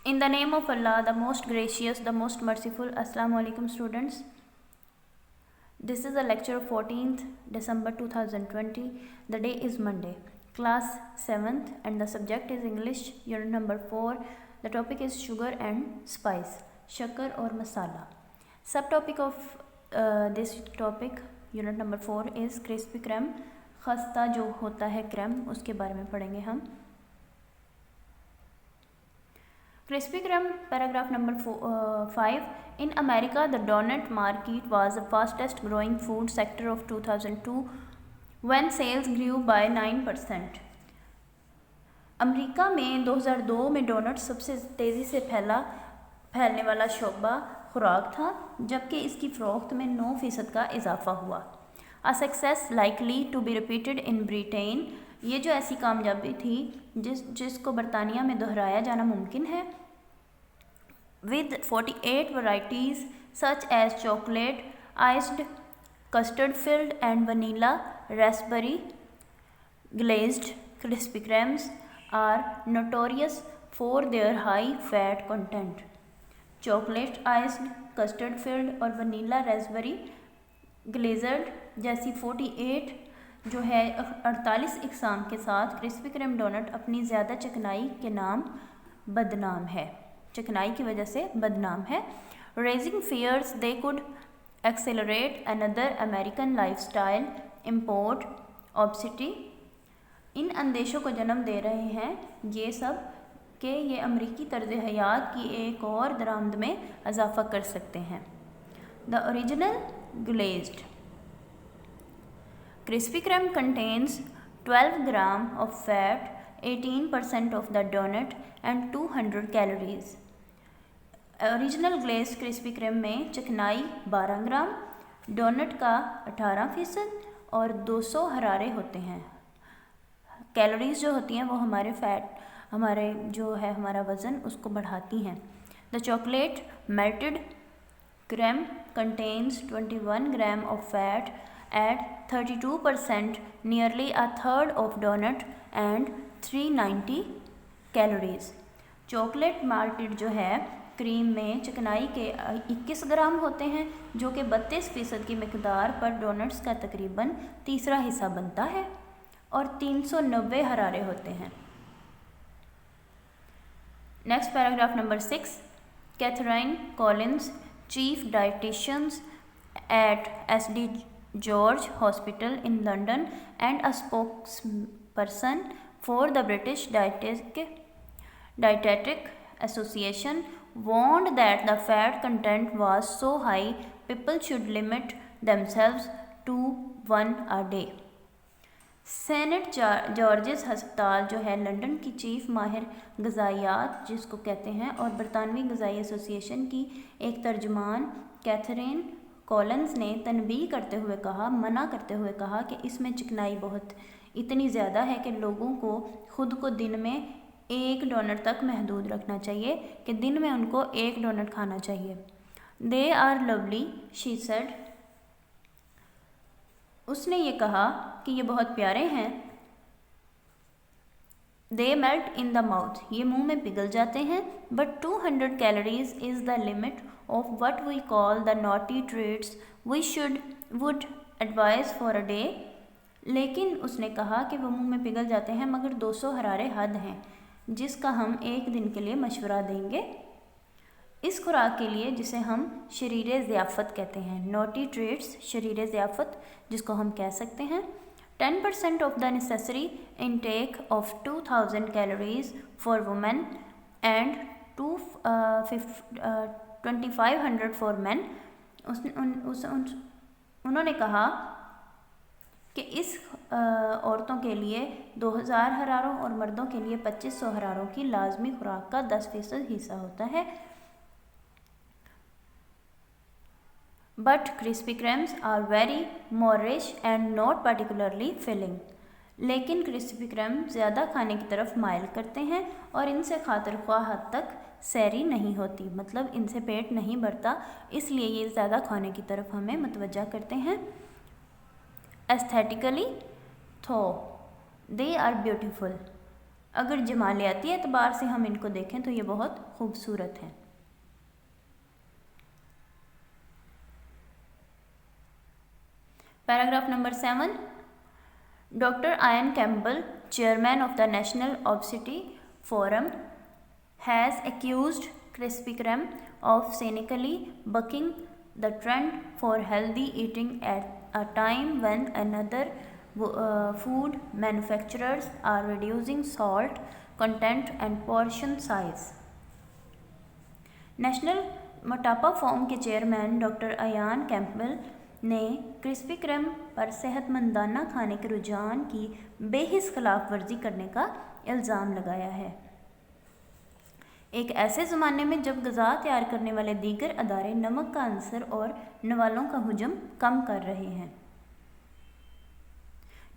In the name of Allah, the most gracious, the most merciful. Assalamu alaikum students. This is the lecture of 14th December 2020. The day is Monday. Class 7th and the subject is English, unit number 4. The topic is sugar and spice, shakar or masala. Subtopic of this topic, unit number 4 is crispy creme. खस्ता जो होता है cram, उसके बारे में पढ़ेंगे हम. Krispy Kreme, paragraph number 5. In America, the donut market was the fastest growing food sector of 2002 when sales grew by 9%. America में 2002 में डोनट सबसे तेज़ी से फैलने वाला शोबा खुराक था, जबकि इसकी फ़रोख्त में 9% का इजाफा हुआ. A success likely to be repeated in Britain. ये जो ऐसी कामयाबी थी जिसको बरतानिया में दोहराया जाना मुमकिन है. With 48 varieties such as chocolate, iced, custard filled and vanilla, raspberry glazed Krispy Kremes are notorious for their high fat content. Chocolate iced, custard filled और vanilla raspberry glazed जैसी 48 जो है 48 इकसाम के साथ क्रिस्पी क्रीम डोनट अपनी ज़्यादा चिकनाई के नाम बदनाम है, चिकनाई की वजह से बदनाम है. Raising fears they could accelerate another American lifestyle import obesity. इन अंदेशों को जन्म दे रहे हैं ये सब कि ये अमरीकी तर्ज हयात की एक और दरामद में इजाफा कर सकते हैं. The original glazed Krispy Kreme contains 12 gram of fat, 18% of the donut and 200 calories. Original glaze Krispy Kreme में चिकनाई 12 ग्राम, डोनट का 18% और 200 हरारे होते हैं. कैलोरीज जो होती हैं वो हमारे जो है हमारा वज़न उसको बढ़ाती हैं. The chocolate melted cream contains 21 gram of fat at 32%, nearly a third of donut and 390 calories. Chocolate malted जो है क्रीम में चिकनाई के 21 ग्राम होते हैं, जो कि 32% की मिकदार पर डोनट्स का तकरीबन तीसरा हिस्सा बनता है और 390 हरारे होते हैं. Next paragraph number 6. Catherine Collins, Chief Dietitians at SD George Hospital in London and a spokesperson for the British Dietetic Association, warned that the fat content was so high people should limit themselves to 1 a day. Senate George's हस्पताल जो है London की chief माहिर ग़िज़ायात जिसको कहते हैं और बरतानवी ग़िज़ाई association की एक तर्जुमान कैथरीन कॉलिंस ने तनबीह करते हुए मना करते हुए कहा कि इसमें चिकनाई बहुत इतनी ज़्यादा है कि लोगों को ख़ुद को दिन में 1 डोनट तक महदूद रखना चाहिए, कि दिन में उनको 1 डोनट खाना चाहिए. They are lovely she said. उसने ये कहा कि ये बहुत प्यारे हैं. They melt in the mouth, ये मुंह में पिघल जाते हैं. But 200 calories is the limit of what we call the naughty treats we would advise for a day. लेकिन उसने कहा कि वो मुंह में पिघल जाते हैं मगर 200 हरारे हद हैं जिसका हम एक दिन के लिए मशवरा देंगे इस खुराक के लिए जिसे हम शरीर ज़ियाफ़त कहते हैं. नोटी ट्रीट्स शरीर ज़ियाफ़त जिसको हम कह सकते हैं. 10% of the necessary intake of 2000 calories for women and 2500 for man. उन्होंने कहा कि इस औरतों के लिए 2000 हरारों और मर्दों के लिए 2500 हरारों की लाजमी खुराक का 10% हिस्सा होता है. But Krispy Kremes are very moreish and not particularly filling. लेकिन क्रिस्पी क्रीम ज़्यादा खाने की तरफ माइल करते हैं और इनसे खातिर ख्वाह हद तक सैरी नहीं होती, मतलब इनसे पेट नहीं भरता, इसलिए ये ज़्यादा खाने की तरफ हमें मतवज्जा करते हैं. एस्थेटिकली थो दे आर ब्यूटीफुल. अगर जमालियाती एतबार से हम इनको देखें तो ये बहुत खूबसूरत हैं। Paragraph number 7, Dr. Ian Campbell, chairman of the National Obesity Forum, has accused Krispy Kreme of cynically bucking the trend for healthy eating at a time when another food manufacturers are reducing salt content and portion size. National मोटापा forum के chairman doctor Ayan Campbell ने crispy cream पर सेहतमंदाना खाने के रुझान की बेहिस खिलाफ वर्जी करने का इल्ज़ाम लगाया है, एक ऐसे ज़माने में जब ग़िज़ा तैयार करने वाले दीगर अदारे नमक का अंसर और नवालों का हुजम कम कर रहे हैं।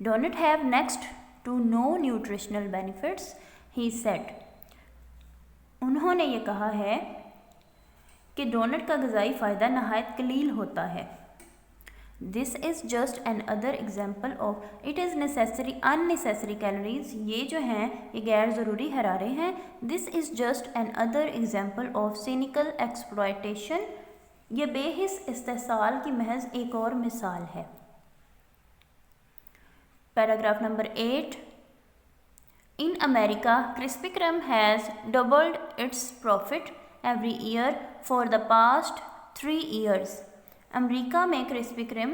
Donut have next to no nutritional benefits, he said. उन्होंने ये कहा है कि डोनट का ग़िज़ाई फ़ायदा नहायत कलील होता है। This is just another example of it is necessary unnecessary calories, ये जो हैं ये गैर ज़रूरी हरारे हैं। This is just another example of cynical exploitation, ये बेहिस इस्तेहसाल की महज एक और मिसाल है। Paragraph number 8, in America Krispy Kreme has doubled its profit every year for the past 3 years। America में क्रिस्पी क्रेम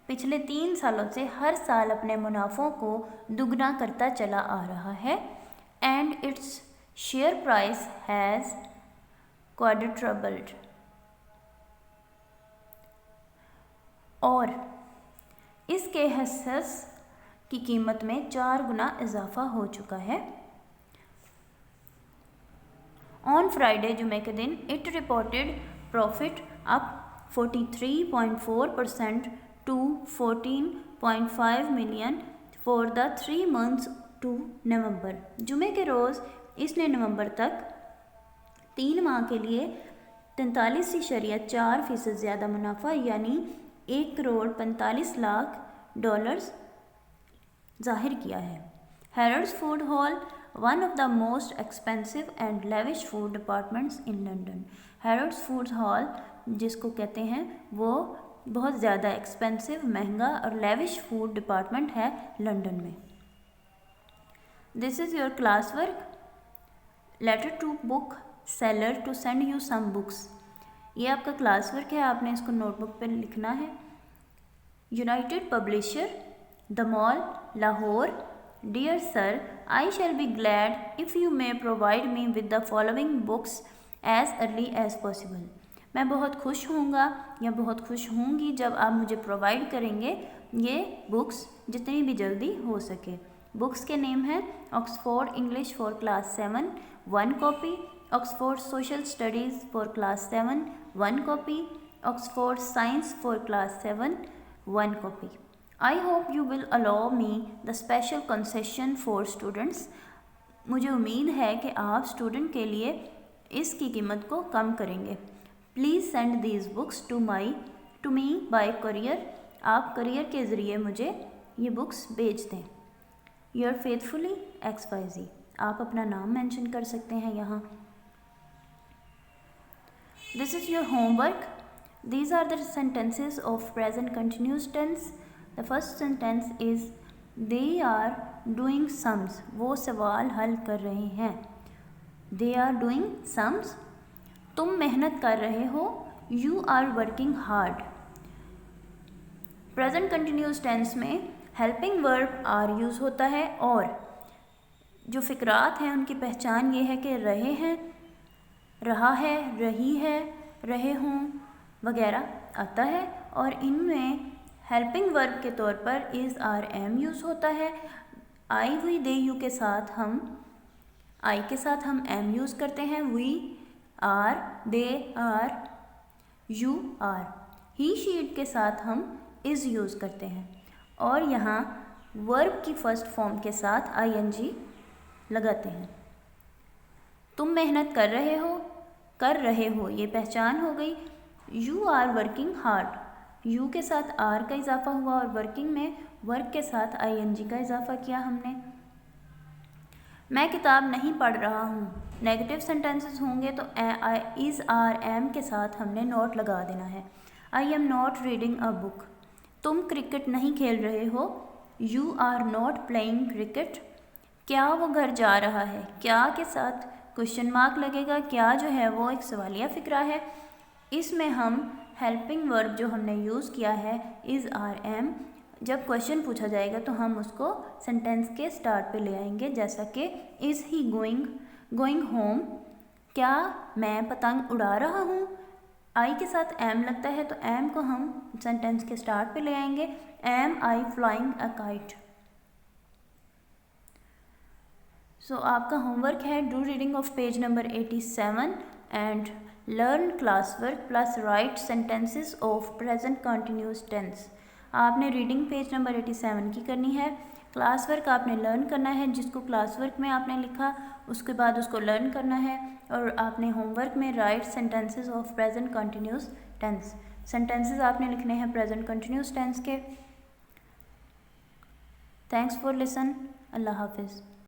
पिछले 3 सालों से हर साल अपने मुनाफों को दुगना करता चला आ रहा है। And its share price has quadrupled, और इसके हिस्स की कीमत में 4 गुना इजाफा हो चुका है। ऑन फ्राइडे, जुमे के दिन, it reported profit up 43.4% to 14.5 million for the 3 months to November। जुमे के रोज़ इसने नवंबर तक 3 माह के लिए 43.4% ज़्यादा मुनाफा यानी $1,45,00,000 ज़ाहिर किया है। Harrods food hall, one of the most expensive and lavish food departments in London. Harrods food hall जिसको कहते हैं वो बहुत ज़्यादा एक्सपेंसिव, महंगा और लेविश फूड डिपार्टमेंट है लंदन में। This is your classwork, letter to bookseller to send you some books. ये आपका क्लास वर्क है, आपने इसको नोटबुक पर लिखना है। United Publisher, the Mall, Lahore. Dear sir, I shall be glad if you may provide me with the following books as early as possible. मैं बहुत खुश होऊंगा या बहुत खुश होंगी जब आप मुझे प्रोवाइड करेंगे ये बुक्स जितनी भी जल्दी हो सके। बुक्स के नेम हैं Oxford English for class 7 1 copy, Oxford social studies for class 7 1 copy, Oxford science for class 7 1 copy. I hope you will allow me the special concession for students. मुझे उम्मीद है कि आप स्टूडेंट के लिए इसकी कीमत को कम करेंगे। Please send these books to me by courier. आप कुरियर के ज़रिए मुझे ये बुक्स भेज दें। Your faithfully XYZ। आप अपना नाम मेंशन कर सकते हैं यहाँ। This is your homework. These are the sentences of present continuous tense. The first sentence is they are doing sums. वो सवाल हल कर रहे हैं। They are doing sums. तुम मेहनत कर रहे हो। You are working hard. Present continuous tense में हेल्पिंग वर्ब आर यूज़ होता है और जो फ़िक्रात हैं उनकी पहचान ये है कि रहे हैं, रहा है, रही है, रहे हों वगैरह आता है, और इनमें हेल्पिंग वर्ब के तौर पर इज़ आर एम यूज़ होता है। आई हुई दे यू के साथ हम आई के साथ हम एम यूज़ करते हैं। We are, they are, you are. He she it के साथ हम इज़ यूज़ करते हैं और यहाँ वर्ब की फर्स्ट फॉर्म के साथ ING लगाते हैं। तुम मेहनत कर रहे हो ये पहचान हो गई। You are working hard. You के साथ आर का इजाफा हुआ और वर्किंग में वर्क के साथ ING का इजाफा किया हमने। मैं किताब नहीं पढ़ रहा हूँ। नेगेटिव सेंटेंसेस होंगे तो इज़ आर एम के साथ हमने नॉट लगा देना है। I am not reading a book. तुम क्रिकेट नहीं खेल रहे हो। You are not playing cricket. क्या वो घर जा रहा है। क्या के साथ क्वेश्चन मार्क लगेगा। क्या जो है वो एक सवालिया फ़िक्रा है। इसमें हम हेल्पिंग वर्ब जो हमने यूज़ किया है इज़ आर एम, जब क्वेश्चन पूछा जाएगा तो हम उसको सेंटेंस के स्टार्ट पे ले आएंगे, जैसा कि इज़ ही गोइंग होम। क्या मैं पतंग उड़ा रहा हूँ। आई के साथ एम लगता है तो एम को हम सेंटेंस के स्टार्ट पे ले आएंगे। Am I flying a kite. So आपका होमवर्क है do reading of page number 87 and learn class work plus write sentences of present continuous tense. आपने रीडिंग पेज नंबर 87 की करनी है। क्लास वर्क आपने लर्न करना है, जिसको क्लास वर्क में आपने लिखा उसके बाद उसको लर्न करना है, और आपने होमवर्क में write sentences of present continuous tense. Sentences आपने लिखने हैं प्रेजेंट कंटिन्यूस टेंस के। Thanks for listen. अल्लाह हाफिज़।